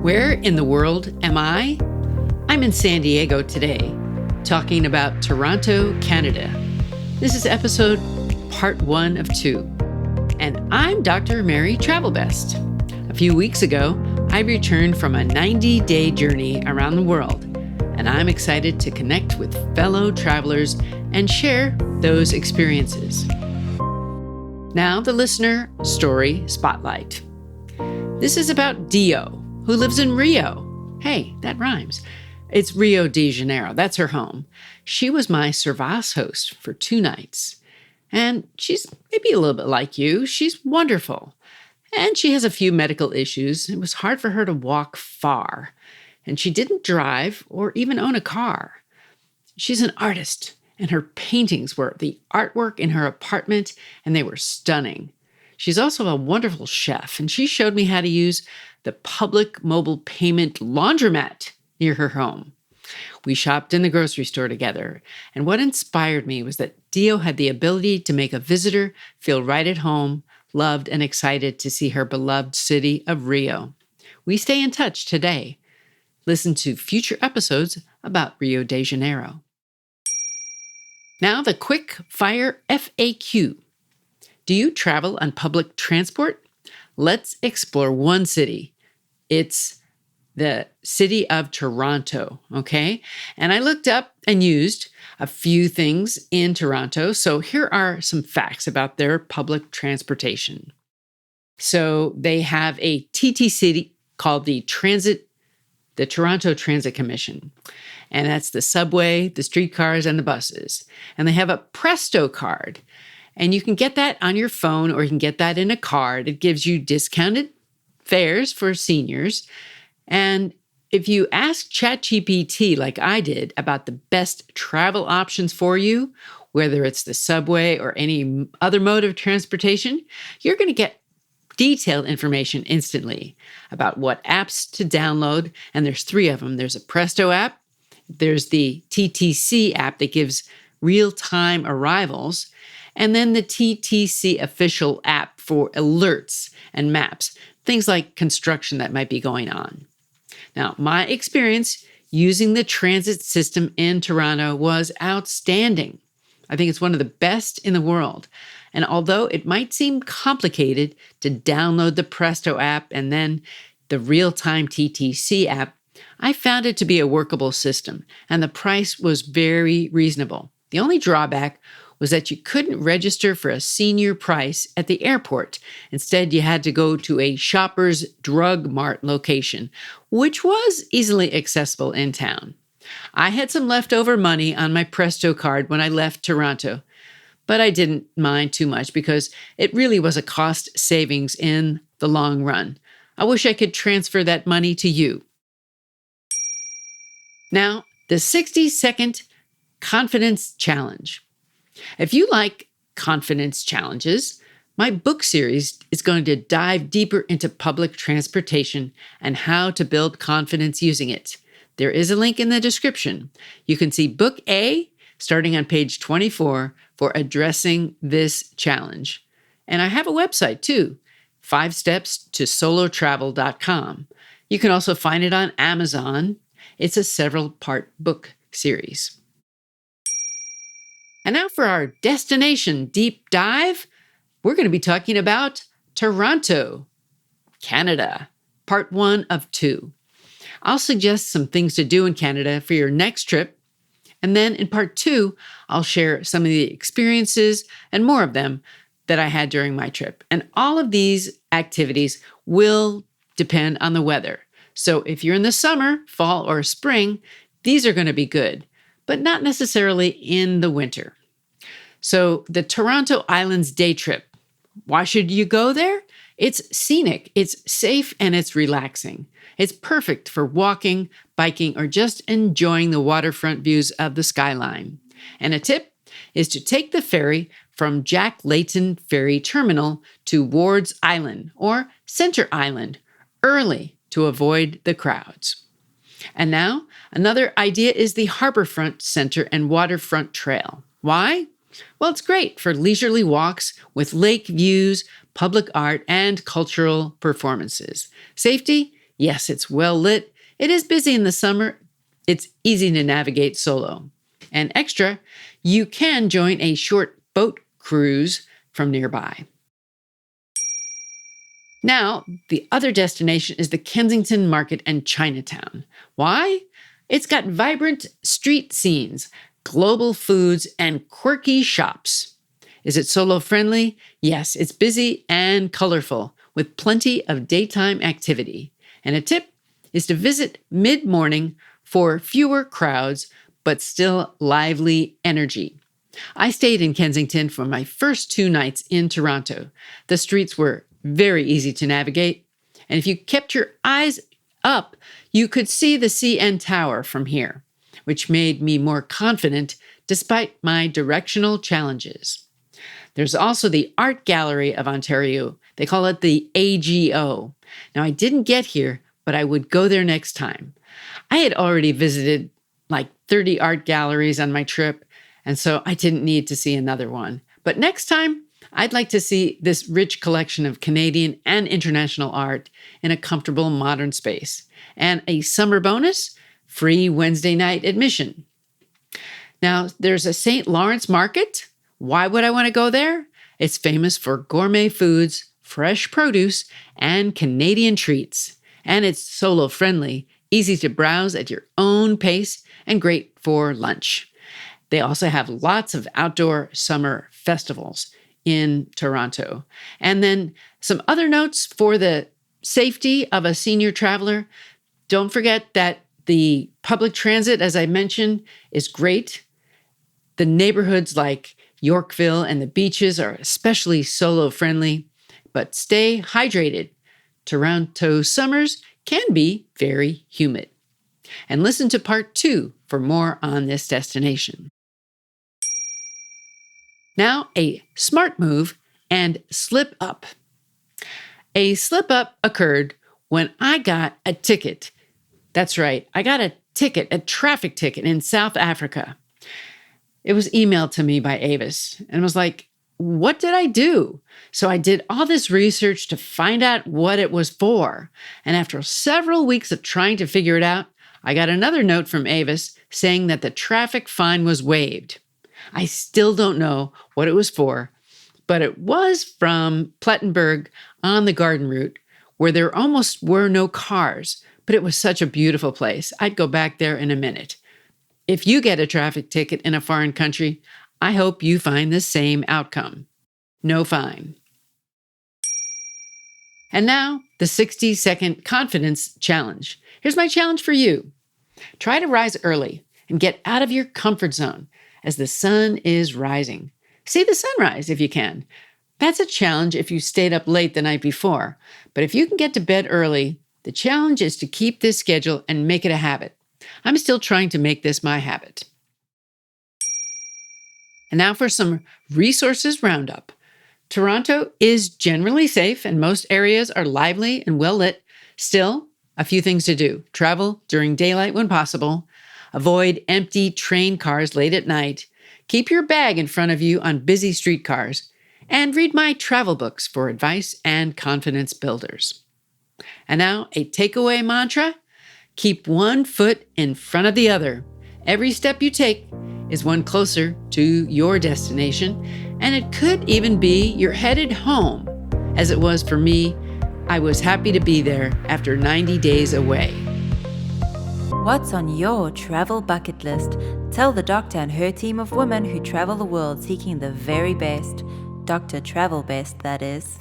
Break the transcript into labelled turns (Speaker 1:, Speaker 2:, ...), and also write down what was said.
Speaker 1: Where in the world am I? I'm in San Diego today, talking about Toronto, Canada. This is episode part 1 of 2. And I'm Dr. Mary Travelbest. A few weeks ago, I returned from a 90-day journey around the world, and I'm excited to connect with fellow travelers and share those experiences. Now, the listener story spotlight. This is about Dio, who lives in Rio. Hey, that rhymes. It's Rio de Janeiro. That's her home. She was my Servas host for 2 nights. And she's maybe a little bit like you. She's wonderful. And she has a few medical issues. It was hard for her to walk far. And she didn't drive or even own a car. She's an artist, and her paintings were the artwork in her apartment, and they were stunning. She's also a wonderful chef, and she showed me how to use the public mobile payment laundromat near her home. We shopped in the grocery store together, and what inspired me was that Dio had the ability to make a visitor feel right at home, loved and excited to see her beloved city of Rio. We stay in touch today. Listen to future episodes about Rio de Janeiro. Now the quick fire FAQ. Do you travel on public transport? Let's explore one city. It's the city of Toronto, okay? And I looked up and used a few things in Toronto. So here are some facts about their public transportation. So they have a TTC called the Toronto Transit Commission. And that's the subway, the streetcars, and the buses. And they have a Presto card. And you can get that on your phone or you can get that in a card. It gives you discounted fares for seniors. And if you ask ChatGPT, like I did, about the best travel options for you, whether it's the subway or any other mode of transportation, you're going to get detailed information instantly about what apps to download. And there's 3 of them. There's a Presto app. There's the TTC app that gives real-time arrivals. And then the TTC Official App for alerts and maps, things like construction that might be going on. Now, my experience using the transit system in Toronto was outstanding. I think it's one of the best in the world. And although it might seem complicated to download the Presto app and then the real-time TTC app, I found it to be a workable system, and the price was very reasonable. The only drawback was that you couldn't register for a senior price at the airport. Instead, you had to go to a Shoppers Drug Mart location, which was easily accessible in town. I had some leftover money on my Presto card when I left Toronto, but I didn't mind too much because it really was a cost savings in the long run. I wish I could transfer that money to you. Now, the 60-second confidence challenge. If you like confidence challenges, my book series is going to dive deeper into public transportation and how to build confidence using it. There is a link in the description. You can see book A starting on page 24 for addressing this challenge. And I have a website too, 5stepstosolotravel.com. You can also find it on Amazon. It's a several-part book series. And now for our destination deep dive, we're going to be talking about Toronto, Canada, part 1 of 2. I'll suggest some things to do in Canada for your next trip. And then in part 2, I'll share some of the experiences and more of them that I had during my trip. And all of these activities will depend on the weather. So if you're in the summer, fall, or spring, these are going to be good, but not necessarily in the winter. So the Toronto Islands day trip. Why should you go there? It's scenic, it's safe, and it's relaxing. It's perfect for walking, biking, or just enjoying the waterfront views of the skyline. And a tip is to take the ferry from Jack Layton Ferry Terminal to Ward's Island or Center Island early to avoid the crowds. And now, another idea is the Harborfront Center and Waterfront Trail. Why? Well, it's great for leisurely walks with lake views, public art, and cultural performances. Safety Yes, it's well lit. It is busy in the summer. It's easy to navigate solo. And extra, you can join a short boat cruise from nearby. Now, the other destination is the Kensington Market and Chinatown. Why? It's got vibrant street scenes, global foods, and quirky shops. Is it solo friendly? Yes, it's busy and colorful with plenty of daytime activity. And a tip is to visit mid-morning for fewer crowds, but still lively energy. I stayed in Kensington for my first 2 nights in Toronto. The streets were very easy to navigate, and if you kept your eyes up, you could see the CN Tower from here, which made me more confident despite my directional challenges. There's also the Art Gallery of Ontario. They call it the AGO. Now, I didn't get here, but I would go there next time. I had already visited like 30 art galleries on my trip, and so I didn't need to see another one. But next time, I'd like to see this rich collection of Canadian and international art in a comfortable modern space. And a summer bonus, free Wednesday night admission. Now, there's a St. Lawrence Market. Why would I want to go there? It's famous for gourmet foods, fresh produce, and Canadian treats. And it's solo friendly, easy to browse at your own pace, and great for lunch. They also have lots of outdoor summer festivals in Toronto. And then some other notes for the safety of a senior traveler. Don't forget that the public transit, as I mentioned, is great. The neighborhoods like Yorkville and the beaches are especially solo friendly, but stay hydrated. Toronto summers can be very humid. And listen to part 2 for more on this destination. Now, a smart move and slip up. A slip up occurred when I got a ticket. That's right, I got a traffic ticket in South Africa. It was emailed to me by Avis and was like, what did I do? So I did all this research to find out what it was for. And after several weeks of trying to figure it out, I got another note from Avis saying that the traffic fine was waived. I still don't know what it was for, but it was from Plettenberg on the Garden Route, where there almost were no cars, but it was such a beautiful place. I'd go back there in a minute. If you get a traffic ticket in a foreign country, I hope you find the same outcome. No fine. And now, the 60-second confidence challenge. Here's my challenge for you. Try to rise early and get out of your comfort zone as the sun is rising. See the sunrise if you can. That's a challenge if you stayed up late the night before. But if you can get to bed early, the challenge is to keep this schedule and make it a habit. I'm still trying to make this my habit. And now for some resources roundup. Toronto is generally safe and most areas are lively and well lit. Still, a few things to do. Travel during daylight when possible. Avoid empty train cars late at night. Keep your bag in front of you on busy streetcars. And read my travel books for advice and confidence builders. And now a takeaway mantra. Keep one foot in front of the other. Every step you take is one closer to your destination, and it could even be you're headed home. As it was for me, I was happy to be there after 90 days away.
Speaker 2: What's on your travel bucket list? Tell the doctor and her team of women who travel the world seeking the very best. Dr. Travel Best, that is.